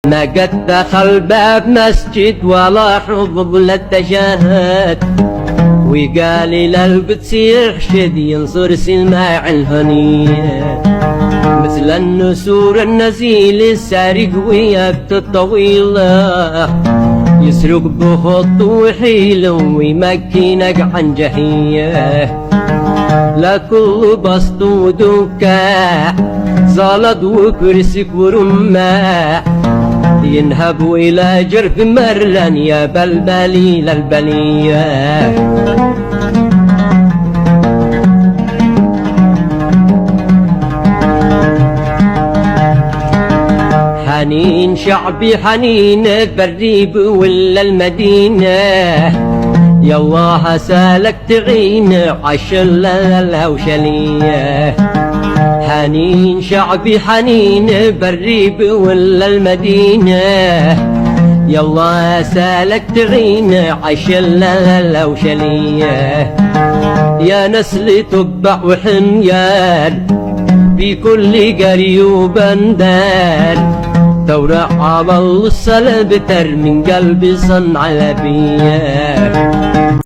ما قد دخل باب مسجد ولا حضر للتشهد، وقال إلى القدس يرشد ينصر سماع الهنية، مثل النسور النزيل السارق وياقت الطويلة، يسرق بخط وحيل ويمكنك عن جهية. لكل بسط ودكاع زلط وكرسك ورماع، ينهب إلى جرف مرلن يا بلبلي للبلية. حنين شعبي حنين بالريب ولا المدينة، يالله سالك تعين عالشلة وشلية. حنين شعبي حنين بالريب ولا المدينة، يالله سالك تعين عالشلة وشلية. يا نسل تبع وحميان في كل قرية وبندر، تورع عمل الصلب تر من قلبي صنع لبيه.